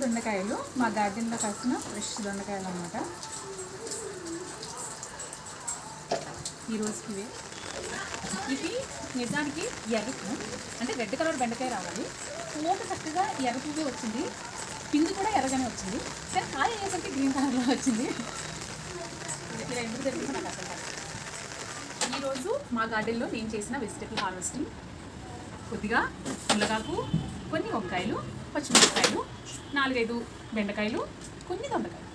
దొండకాయలు మా గార్డెన్లో కాసిన ఫ్రెష్ దొండకాయలు అన్నమాట. ఈరోజుకి ఇవి నిజానికి ఎర్రపు అంటే రెడ్ కలర్ బెండకాయ రావాలి. పూత చక్కగా ఎర్ర పువ్వు వచ్చింది, పిండి కూడా ఎర్రగానే వచ్చింది, కానీ కాయ అయ్యేసరికి గ్రీన్ కలర్లో వచ్చింది. ఇలా ఎందుకు జరిగిందో నాకు అసలు కాదు. ఈరోజు మా గార్డెన్లో నేను చేసిన వెజిటబుల్ హార్వెస్టింగ్ కొద్దిగా మునగాకు, కొన్ని వంకాయలు, పచ్చిమిరపకాయలు, 4-5 బెండకాయలు, కొన్ని దొండకాయలు.